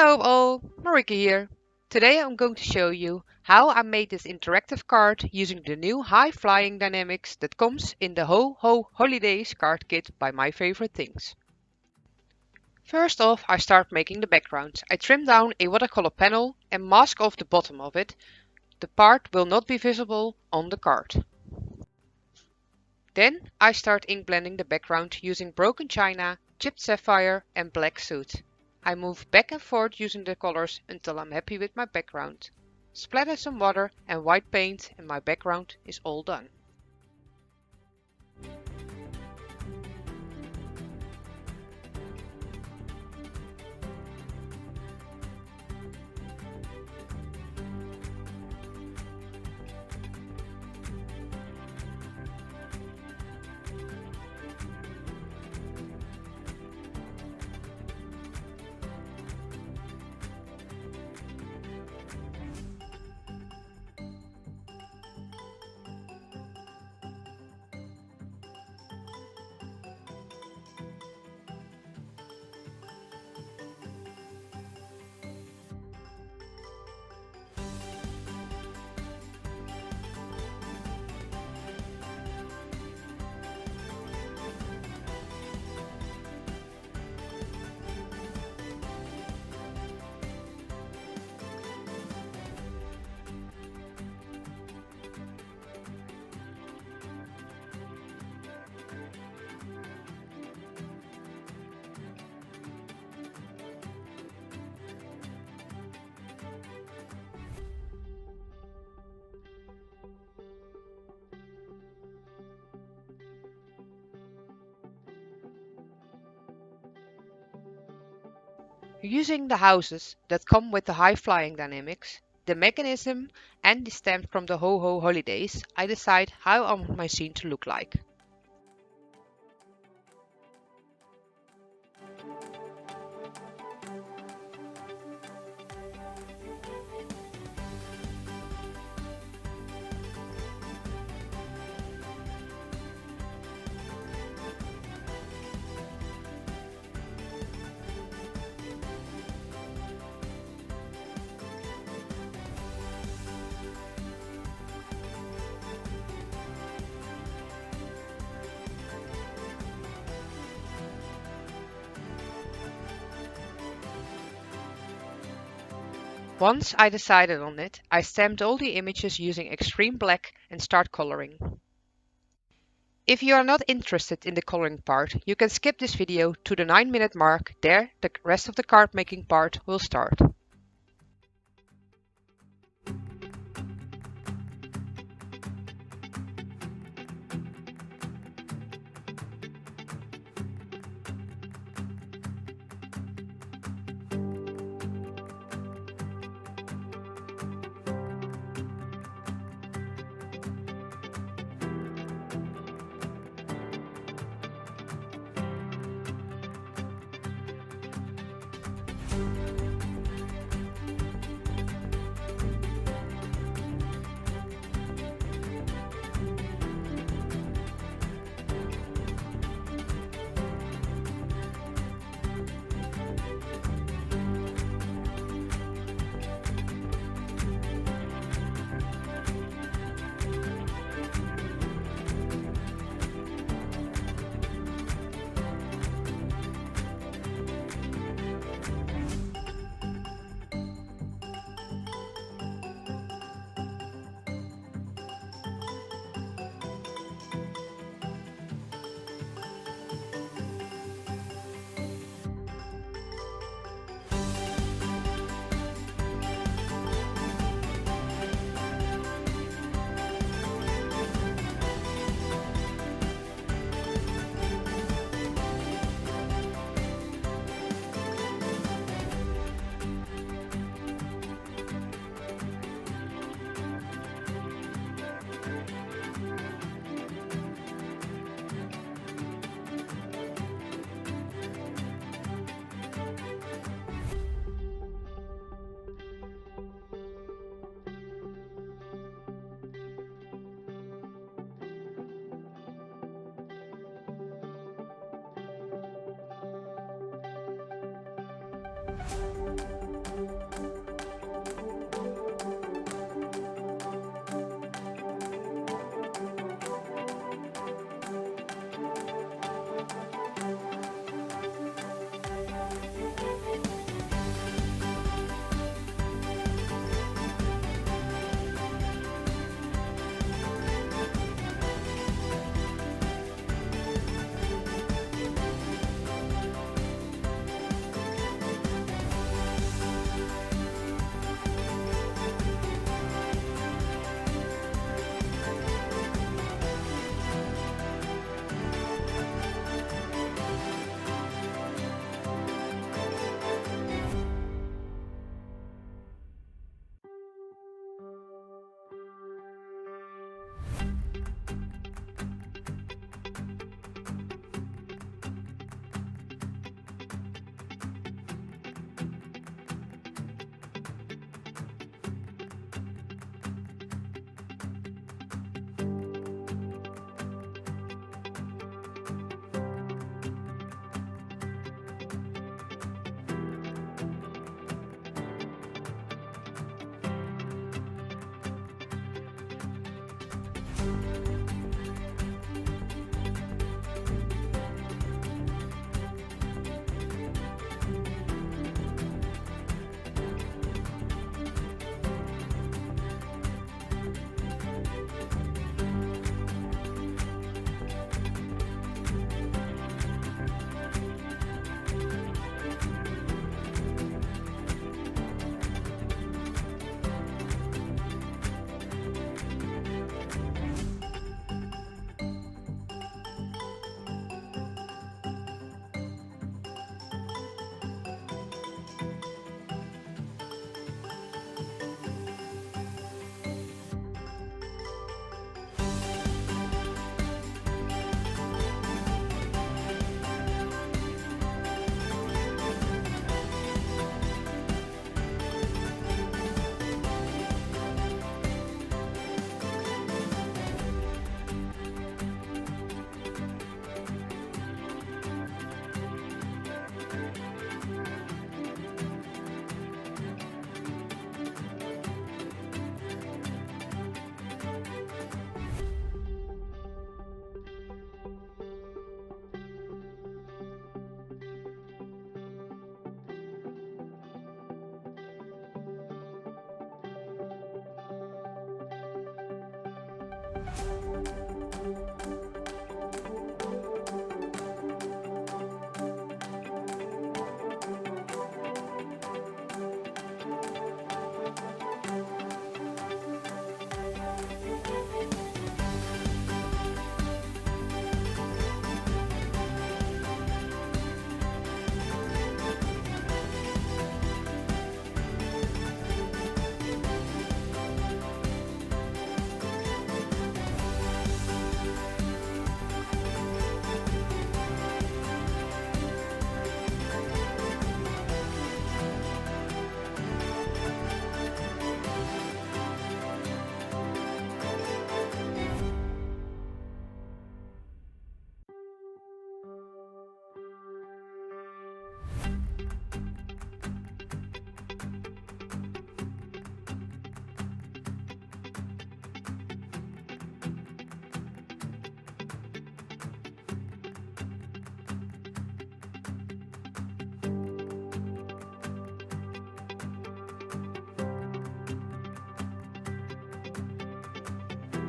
Hello all, Marika here. Today I'm going to show you how I made this interactive card using the new High Flying Dynamics that comes in the Ho Ho Holidays card kit by My Favorite Things. First off, I start making the background. I trim down a watercolor panel and mask off the bottom of it. The part will not be visible on the card. Then I start ink blending the background using broken china, chipped sapphire and black soot. I move back and forth using the colors until I'm happy with my background. Splatter some water and white paint and my background is all done. Using the houses that come with the High Flying Dynamics, the mechanism and the stamp from the Ho Ho Holidays, I decide how I want my scene to look like. Once I decided on it, I stamped all the images using extreme black and start coloring. If you are not interested in the coloring part, you can skip this video to the 9-minute mark. There, the rest of the card making part will start.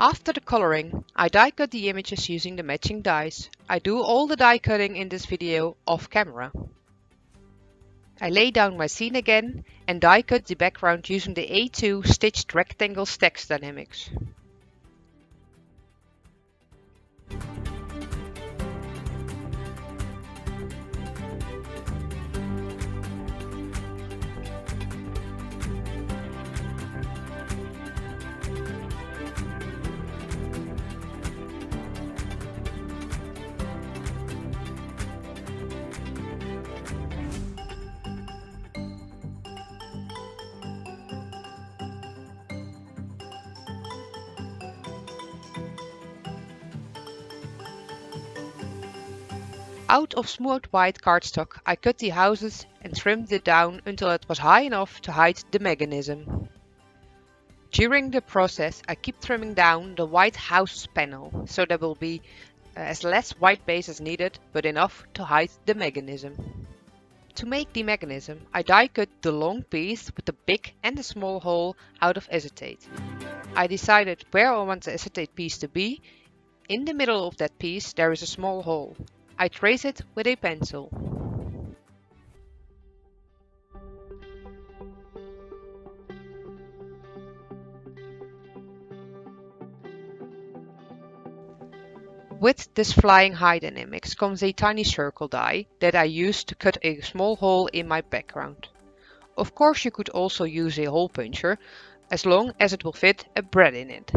After the coloring, I die cut the images using the matching dies. I do all the die cutting in this video off camera. I lay down my scene again and die cut the background using the A2 stitched rectangle stacks dynamics. Out of smooth white cardstock, I cut the houses and trimmed it down until it was high enough to hide the mechanism. During the process, I keep trimming down the white house panel, so there will be as less white base as needed, but enough to hide the mechanism. To make the mechanism, I die cut the long piece with the big and the small hole out of acetate. I decided where I want the acetate piece to be. In the middle of that piece there is a small hole. I trace it with a pencil. With this Flying High Die-Namics comes a tiny circle die that I use to cut a small hole in my background. Of course you could also use a hole puncher, as long as it will fit a bread in it.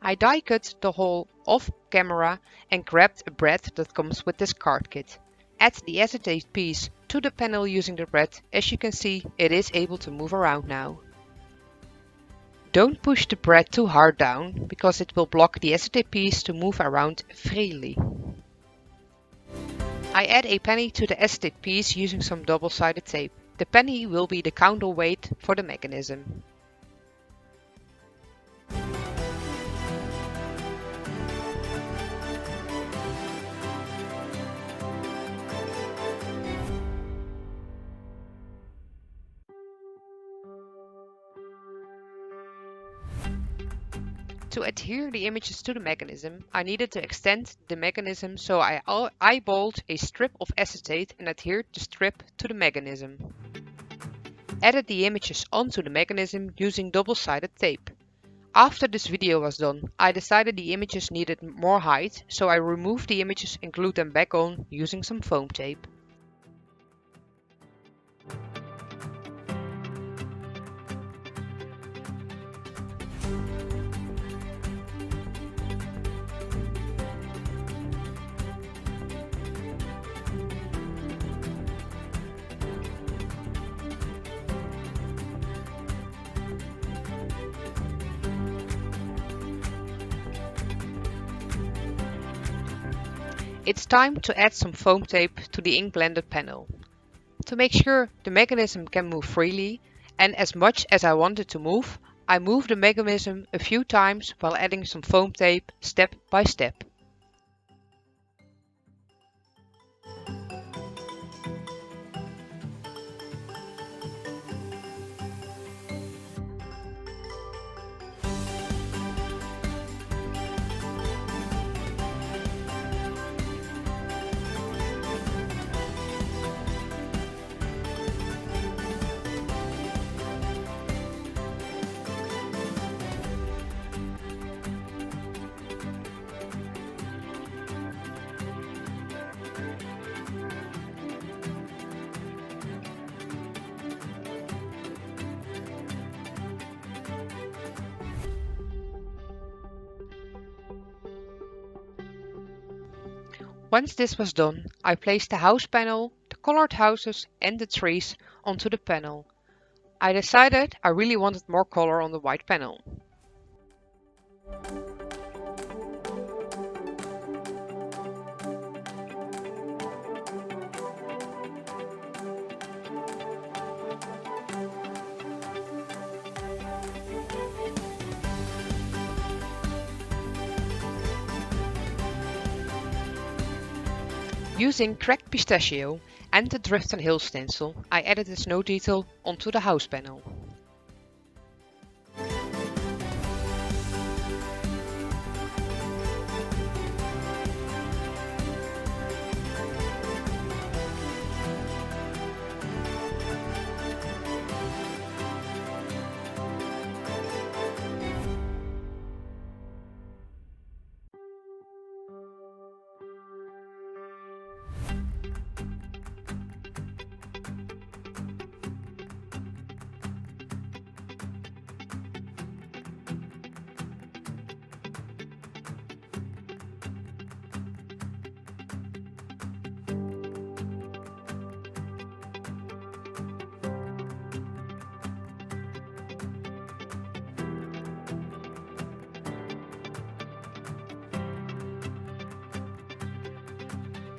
I die cut the hole off camera and grabbed a bread that comes with this card kit. Add the acetate piece to the panel using the bread. As you can see, it is able to move around now. Don't push the bread too hard down, because it will block the acetate piece to move around freely. I add a penny to the acetate piece using some double-sided tape. The penny will be the counterweight for the mechanism. To adhere the images to the mechanism, I needed to extend the mechanism, so I eyeballed a strip of acetate and adhered the strip to the mechanism. Added the images onto the mechanism using double-sided tape. After this video was done, I decided the images needed more height, so I removed the images and glued them back on using some foam tape. It's time to add some foam tape to the ink blended panel. To make sure the mechanism can move freely, and as much as I want it to move, I move the mechanism a few times while adding some foam tape step by step. Once this was done, I placed the house panel, the colored houses and the trees onto the panel. I decided I really wanted more color on the white panel. Using cracked pistachio and the Drift and Hill stencil, I added the snow detail onto the house panel.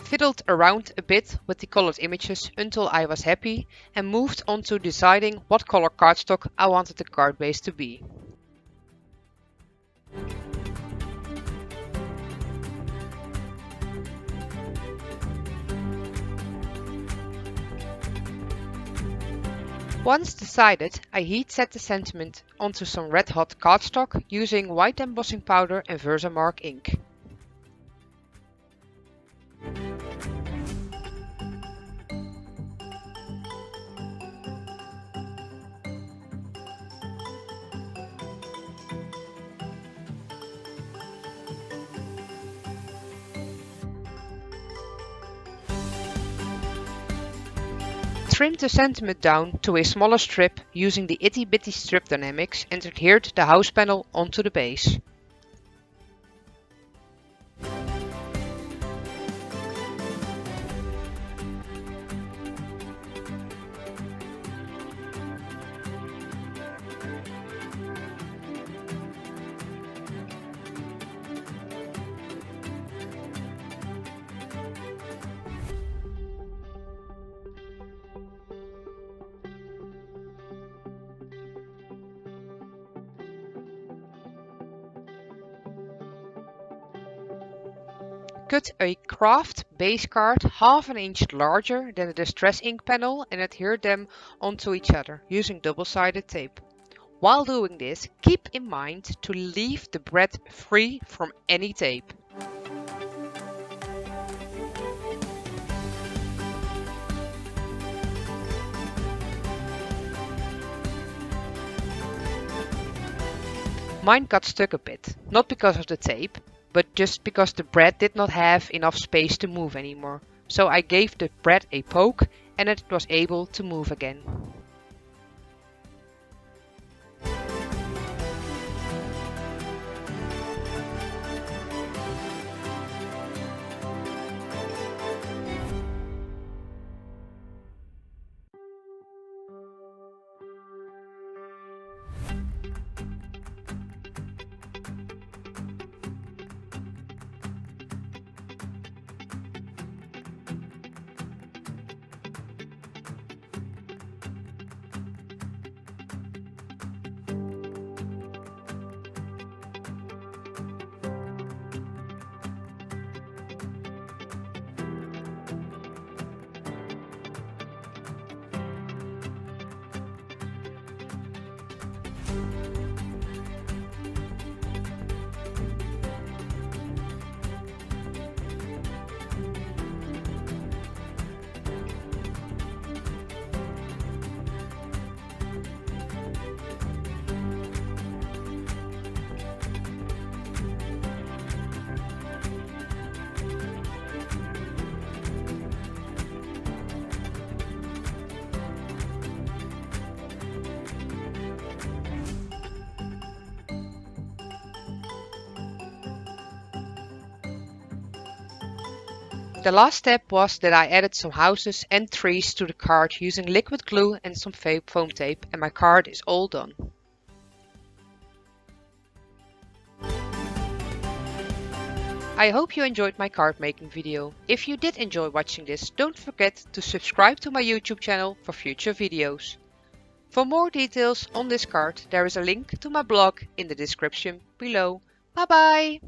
Fiddled around a bit with the colored images until I was happy and moved on to deciding what color cardstock I wanted the card base to be. Once decided, I heat set the sentiment onto some red hot cardstock using white embossing powder and Versamark ink. Trimmed the sentiment down to a smaller strip using the Itty Bitty Strip Dynamics and adhered the house panel onto the base. Cut a craft base card half an inch larger than the Distress ink panel and adhere them onto each other using double-sided tape. While doing this, keep in mind to leave the bread free from any tape. Mine got stuck a bit, not because of the tape, but just because the bread did not have enough space to move anymore. So I gave the bread a poke and it was able to move again. The last step was that I added some houses and trees to the card using liquid glue and some foam tape, and my card is all done. I hope you enjoyed my card making video. If you did enjoy watching this, don't forget to subscribe to my YouTube channel for future videos. For more details on this card, there is a link to my blog in the description below. Bye bye!